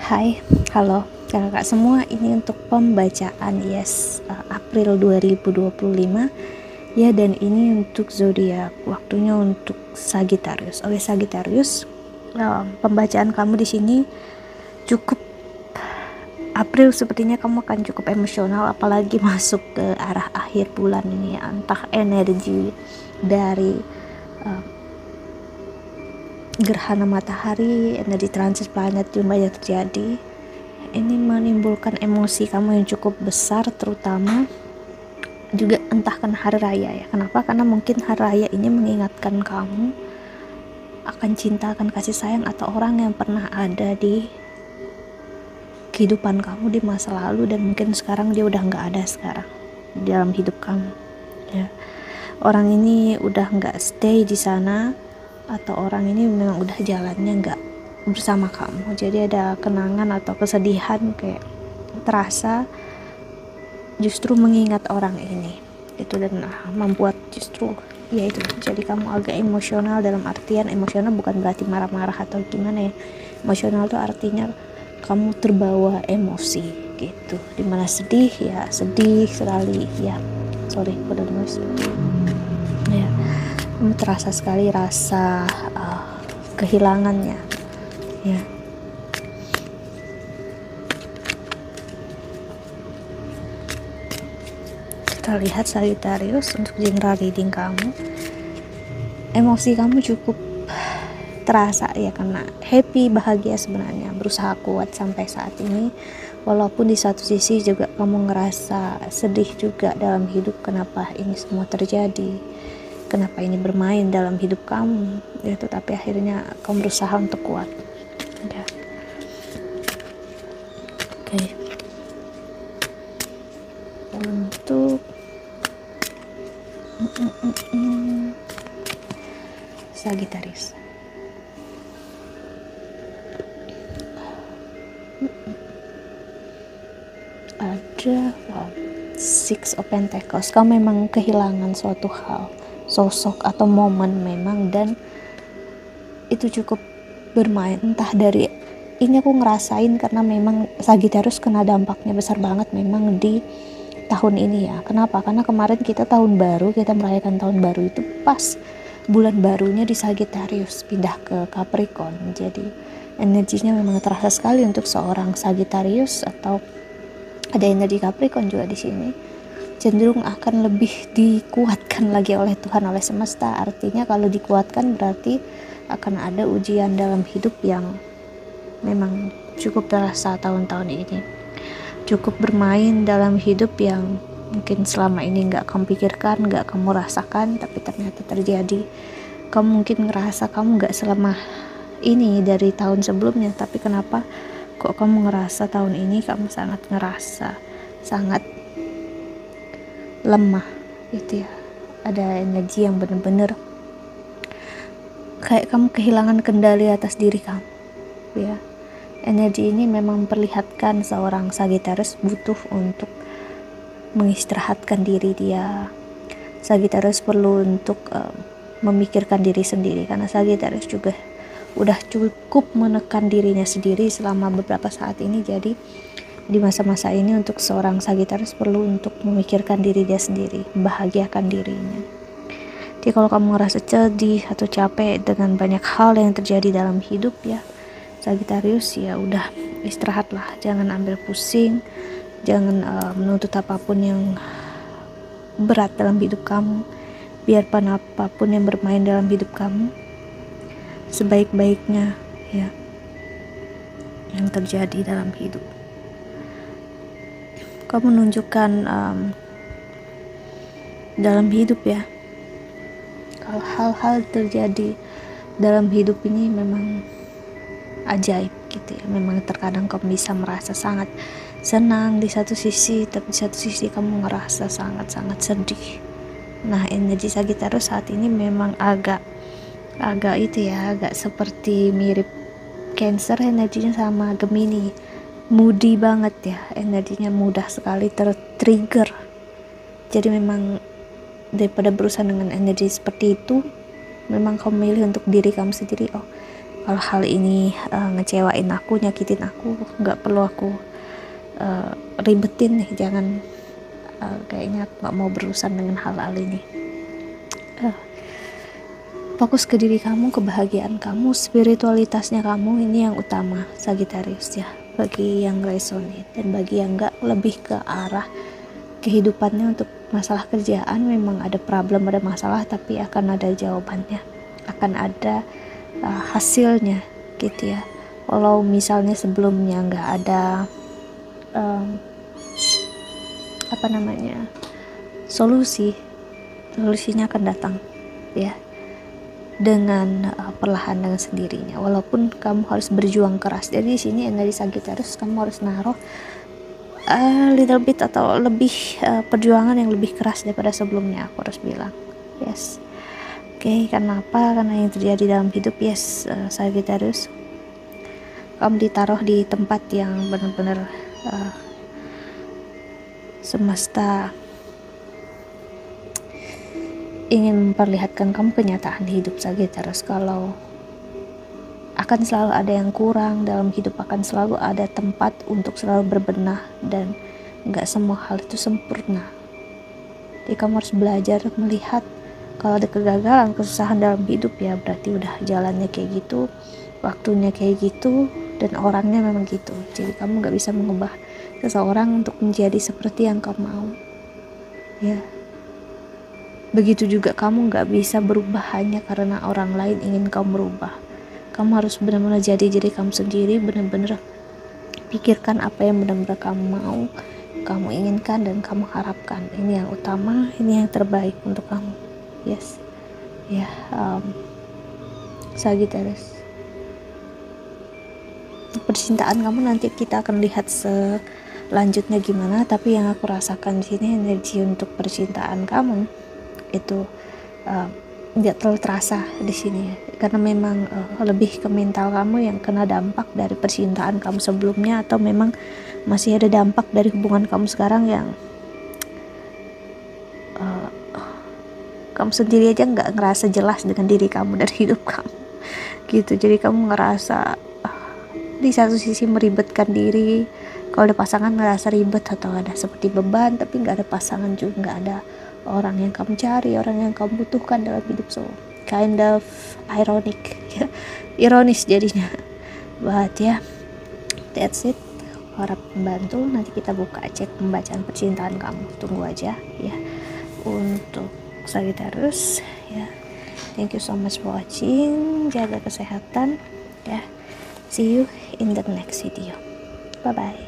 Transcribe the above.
Hai, halo kakak semua, ini untuk pembacaan April 2025 ya, dan ini untuk zodiak, waktunya untuk Sagittarius. Oke Sagittarius, pembacaan kamu di sini cukup April, sepertinya kamu akan cukup emosional, apalagi masuk ke arah akhir bulan ini ya. Entah energi dari gerhana matahari, energi transit planet juga yang terjadi ini menimbulkan emosi kamu yang cukup besar, terutama juga entah kan hari raya ya. Kenapa? Karena mungkin hari raya ini mengingatkan kamu akan cinta, akan kasih sayang, atau orang yang pernah ada di kehidupan kamu di masa lalu dan mungkin sekarang dia udah nggak ada sekarang di dalam hidup kamu ya. Orang ini udah nggak stay di sana, atau orang ini memang udah jalannya nggak bersama kamu. Jadi ada kenangan atau kesedihan kayak terasa justru mengingat orang ini itu, dan membuat justru ya itu, jadi kamu agak emosional. Dalam artian emosional bukan berarti marah-marah atau gimana ya. Emosional tuh artinya kamu terbawa emosi gitu, dimana sedih ya sedih sekali ya, sorry udah noise ya. Kamu terasa sekali rasa kehilangannya ya. Kita lihat Sagittarius untuk general reading kamu. Emosi kamu cukup terasa ya, karena happy, bahagia sebenarnya, berusaha kuat sampai saat ini, walaupun di satu sisi juga kamu ngerasa sedih juga dalam hidup. Kenapa ini semua terjadi, kenapa ini bermain dalam hidup kamu ya, tetapi akhirnya kamu berusaha untuk kuat ya. Oke. Untuk Sagittarius, ada Six of Pentacles. Kamu memang kehilangan suatu hal, sosok atau momen memang, dan itu cukup bermain. Entah dari ini aku ngerasain karena memang Sagittarius kena dampaknya besar banget memang di tahun ini ya. Kenapa? Karena kemarin kita tahun baru, kita merayakan tahun baru itu pas bulan barunya di Sagittarius pindah ke Capricorn. Jadi energinya memang terasa sekali untuk seorang Sagittarius, atau ada energi Capricorn juga di sini, cenderung akan lebih dikuatkan lagi oleh Tuhan, oleh semesta. Artinya kalau dikuatkan berarti akan ada ujian dalam hidup yang memang cukup terasa tahun-tahun ini, cukup bermain dalam hidup yang mungkin selama ini nggak kamu pikirkan, nggak kamu rasakan, tapi ternyata terjadi. Kamu mungkin ngerasa kamu nggak selama ini dari tahun sebelumnya, tapi kenapa kok kamu ngerasa tahun ini kamu sangat ngerasa sangat lemah gitu ya. Ada energi yang bener-bener kayak kamu kehilangan kendali atas diri kamu ya. Energi ini memang memperlihatkan seorang Sagittarius butuh untuk mengistirahatkan diri dia. Sagittarius perlu untuk memikirkan diri sendiri, karena Sagittarius juga udah cukup menekan dirinya sendiri selama beberapa saat ini. Jadi di masa-masa ini untuk seorang Sagittarius perlu untuk memikirkan diri dia sendiri, membahagiakan dirinya. Jadi kalau kamu ngerasa sedih atau capek dengan banyak hal yang terjadi dalam hidup ya Sagittarius, ya udah istirahatlah, jangan ambil pusing, jangan menuntut apapun yang berat dalam hidup kamu. Biarpun apapun yang bermain dalam hidup kamu, sebaik-baiknya ya yang terjadi dalam hidup. Kamu menunjukkan dalam hidup ya, kalau hal-hal terjadi dalam hidup ini memang ajaib gitu ya. Memang terkadang kamu bisa merasa sangat senang di satu sisi, tapi di satu sisi kamu ngerasa sangat-sangat sedih. Nah energi Sagittarius saat ini memang agak itu ya, agak seperti mirip Cancer energinya sama Gemini, moody banget ya, energinya mudah sekali tertrigger. Jadi memang daripada berusaha dengan energi seperti itu, memang kamu milih untuk diri kamu sendiri. Oh, kalau hal ini ngecewain aku, nyakitin aku, nggak perlu aku ribetin nih, jangan, kayaknya aku nggak mau berurusan dengan hal-hal ini. Fokus ke diri kamu, kebahagiaan kamu, spiritualitasnya kamu, ini yang utama Sagittarius ya, bagi yang resonate. Dan bagi yang nggak, lebih ke arah kehidupannya. Untuk masalah kerjaan memang ada problem, ada masalah, tapi akan ada jawabannya, akan ada hasilnya gitu ya. Walau misalnya sebelumnya nggak ada solusinya akan datang ya, dengan perlahan, dengan sendirinya, walaupun kamu harus berjuang keras. Jadi di sini energi Sagittarius, kamu harus naruh little bit atau lebih perjuangan yang lebih keras daripada sebelumnya, aku harus bilang. Yes. Oke, karena apa? Karena yang terjadi dalam hidup, yes, Sagittarius, kamu ditaruh di tempat yang benar-benar semesta ingin memperlihatkan kamu kenyataan hidup Sagittarius, kalau akan selalu ada yang kurang dalam hidup, akan selalu ada tempat untuk selalu berbenah, dan nggak semua hal itu sempurna. Jadi kamu harus belajar melihat kalau ada kegagalan, kesusahan dalam hidup, ya berarti udah jalannya kayak gitu, waktunya kayak gitu, dan orangnya memang gitu. Jadi kamu nggak bisa mengubah seseorang untuk menjadi seperti yang kamu mau ya. Begitu juga kamu nggak bisa berubah hanya karena orang lain ingin kamu berubah. Kamu harus benar-benar jadi diri kamu sendiri, benar-benar pikirkan apa yang benar-benar kamu mau, kamu inginkan, dan kamu harapkan. Ini yang utama, ini yang terbaik untuk kamu. Yes ya, Sagittarius. Percintaan kamu nanti kita akan lihat selanjutnya gimana, tapi yang aku rasakan di sini, energi untuk percintaan kamu itu tidak terlalu terasa di sini, karena memang lebih ke mental kamu yang kena dampak dari percintaan kamu sebelumnya, atau memang masih ada dampak dari hubungan kamu sekarang yang kamu sendiri aja nggak ngerasa jelas dengan diri kamu dan hidup kamu gitu. Jadi kamu ngerasa di satu sisi meribetkan diri, kalau ada pasangan ngerasa ribet atau ada seperti beban, tapi nggak ada pasangan juga, nggak ada orang yang kamu cari, orang yang kamu butuhkan dalam hidup. So kind of ironic ya, ironis jadinya. But ya, that's it. Harap membantu. Nanti kita buka cek pembacaan percintaan kamu, tunggu aja ya untuk Sagittarius ya. Thank you so much for watching, jaga kesehatan ya. See you in the next video. Bye bye.